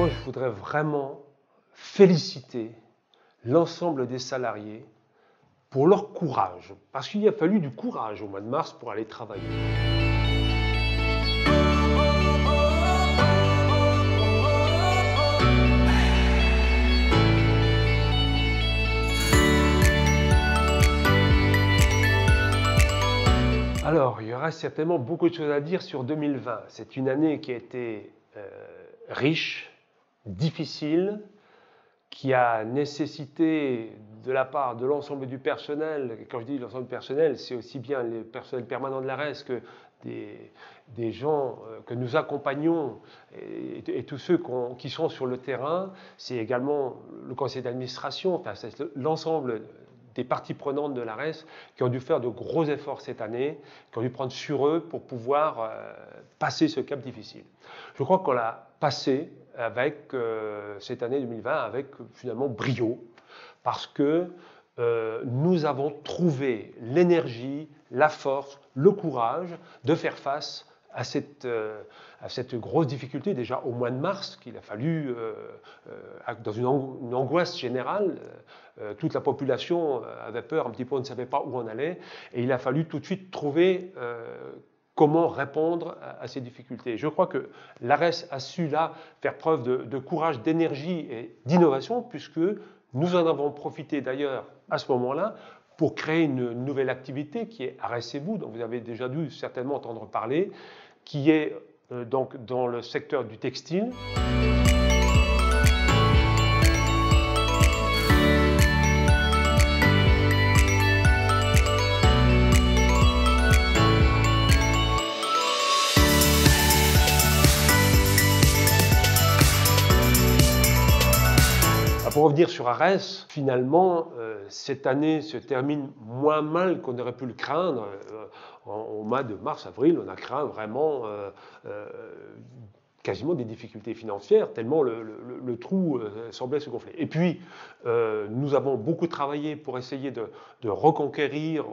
Moi, je voudrais vraiment féliciter l'ensemble des salariés pour leur courage, parce qu'il a fallu du courage au mois de mars pour aller travailler. Alors, il y aura certainement beaucoup de choses à dire sur 2020. C'est une année qui a été riche, difficile, qui a nécessité de la part de l'ensemble du personnel, et quand je dis l'ensemble du personnel, c'est aussi bien les personnels permanents de l'ARES que des gens que nous accompagnons et tous ceux qui sont sur le terrain. C'est également le conseil d'administration, enfin, c'est l'ensemble des parties prenantes de l'ARES qui ont dû faire de gros efforts cette année, qui ont dû prendre sur eux pour pouvoir passer ce cap difficile. Je crois qu'on l'a passé avec cette année 2020 avec finalement brio, parce que nous avons trouvé l'énergie, la force, le courage de faire face à cette grosse difficulté déjà au mois de mars, qu'il a fallu, dans une angoisse générale, toute la population avait peur, un petit peu on ne savait pas où on allait, et il a fallu tout de suite trouver comment répondre à ces difficultés. Je crois que l'ARES a su là faire preuve de courage, d'énergie et d'innovation, puisque nous en avons profité d'ailleurs à ce moment-là pour créer une nouvelle activité qui est ARES et vous, dont vous avez déjà dû certainement entendre parler, qui est donc dans le secteur du textile. Pour revenir sur ARES, finalement, cette année se termine moins mal qu'on aurait pu le craindre. Au mois de mars-avril, on a craint vraiment quasiment des difficultés financières, tellement le trou semblait se gonfler. Et puis, nous avons beaucoup travaillé pour essayer de reconquérir,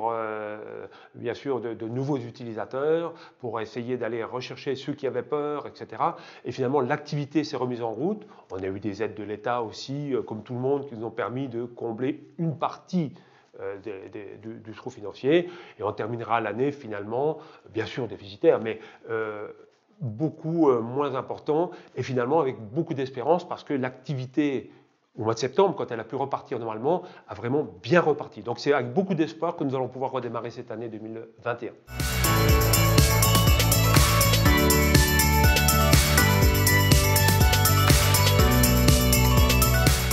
bien sûr, de nouveaux utilisateurs, pour essayer d'aller rechercher ceux qui avaient peur, etc. Et finalement, l'activité s'est remise en route. On a eu des aides de l'État aussi, comme tout le monde, qui nous ont permis de combler une partie du trou financier. Et on terminera l'année, finalement, bien sûr déficitaire, mais beaucoup moins important, et finalement avec beaucoup d'espérance, parce que l'activité au mois de septembre, quand elle a pu repartir normalement, a vraiment bien reparti. Donc c'est avec beaucoup d'espoir que nous allons pouvoir redémarrer cette année 2021.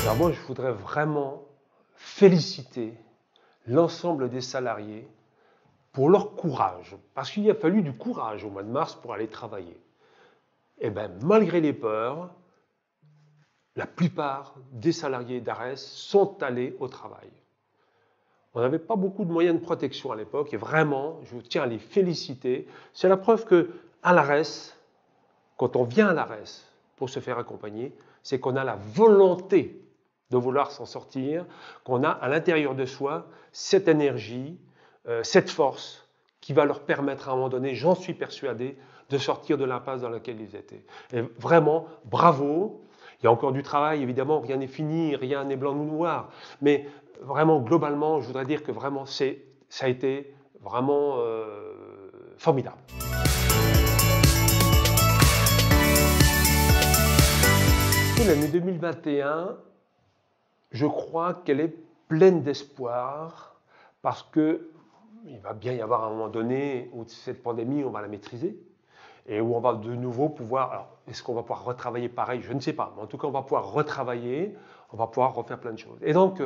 Alors moi, je voudrais vraiment féliciter l'ensemble des salariés pour leur courage, parce qu'il a fallu du courage au mois de mars pour aller travailler. Et bien, malgré les peurs, la plupart des salariés d'ARES sont allés au travail. On n'avait pas beaucoup de moyens de protection à l'époque, et vraiment, je tiens à les féliciter. C'est la preuve qu'à l'ARES, quand on vient à l'ARES pour se faire accompagner, c'est qu'on a la volonté de vouloir s'en sortir, qu'on a à l'intérieur de soi cette énergie, cette force qui va leur permettre à un moment donné, j'en suis persuadé, de sortir de l'impasse dans laquelle ils étaient. Et vraiment, bravo. Il y a encore du travail, évidemment, rien n'est fini, rien n'est blanc ou noir. Mais vraiment, globalement, je voudrais dire que vraiment, ça a été vraiment formidable. L'année 2021, je crois qu'elle est pleine d'espoir, parce qu'il va bien y avoir un moment donné où cette pandémie, on va la maîtriser, et où on va de nouveau pouvoir, alors est-ce qu'on va pouvoir retravailler pareil? Je ne sais pas, mais en tout cas on va pouvoir retravailler, on va pouvoir refaire plein de choses. Et donc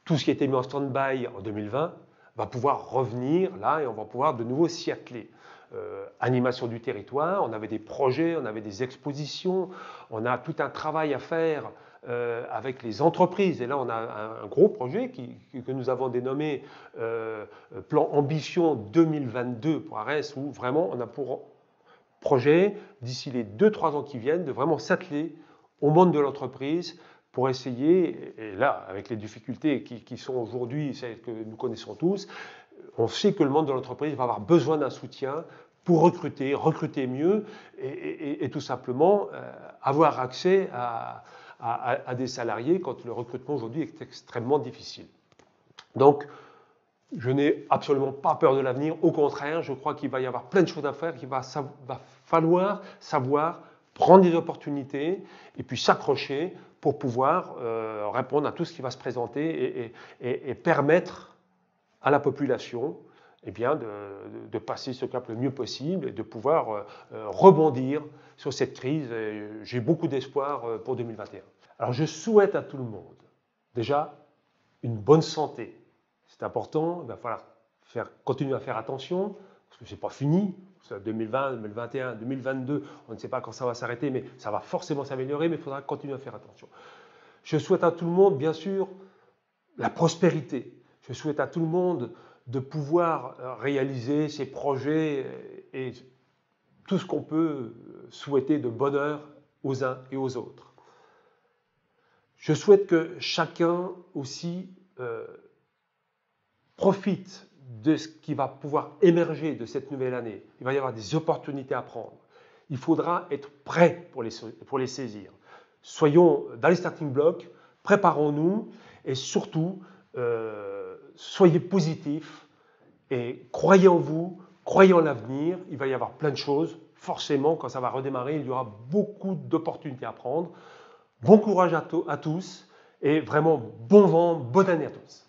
tout ce qui a été mis en stand-by en 2020 va pouvoir revenir là, et on va pouvoir de nouveau s'y atteler. Animation du territoire, on avait des projets, on avait des expositions, on a tout un travail à faire avec les entreprises. Et là, on a un gros projet que nous avons dénommé Plan Ambition 2022 pour ARES, où vraiment on a pour projet, d'ici les 2-3 ans qui viennent, de vraiment s'atteler au monde de l'entreprise pour essayer, et là, avec les difficultés qui sont aujourd'hui celles que nous connaissons tous, on sait que le monde de l'entreprise va avoir besoin d'un soutien pour recruter mieux et tout simplement avoir accès à des salariés quand le recrutement aujourd'hui est extrêmement difficile. Donc, je n'ai absolument pas peur de l'avenir. Au contraire, je crois qu'il va y avoir plein de choses à faire, qu'il va falloir savoir prendre des opportunités et puis s'accrocher pour pouvoir répondre à tout ce qui va se présenter et permettre à la population de passer ce cap le mieux possible et de pouvoir rebondir sur cette crise. J'ai beaucoup d'espoir pour 2021. Alors je souhaite à tout le monde déjà une bonne santé. C'est important, il va falloir continuer à faire attention, parce que ce n'est pas fini. 2020, 2021, 2022, on ne sait pas quand ça va s'arrêter, mais ça va forcément s'améliorer, mais il faudra continuer à faire attention. Je souhaite à tout le monde, bien sûr, la prospérité. Je souhaite à tout le monde de pouvoir réaliser ses projets et tout ce qu'on peut souhaiter de bonheur aux uns et aux autres. Je souhaite que chacun aussi profite de ce qui va pouvoir émerger de cette nouvelle année. Il va y avoir des opportunités à prendre. Il faudra être prêt pour les saisir. Soyons dans les starting blocks, préparons-nous et surtout, soyez positifs et croyez en vous, croyez en l'avenir. Il va y avoir plein de choses. Forcément, quand ça va redémarrer, il y aura beaucoup d'opportunités à prendre. Bon courage à tous et vraiment bon vent, bonne année à tous.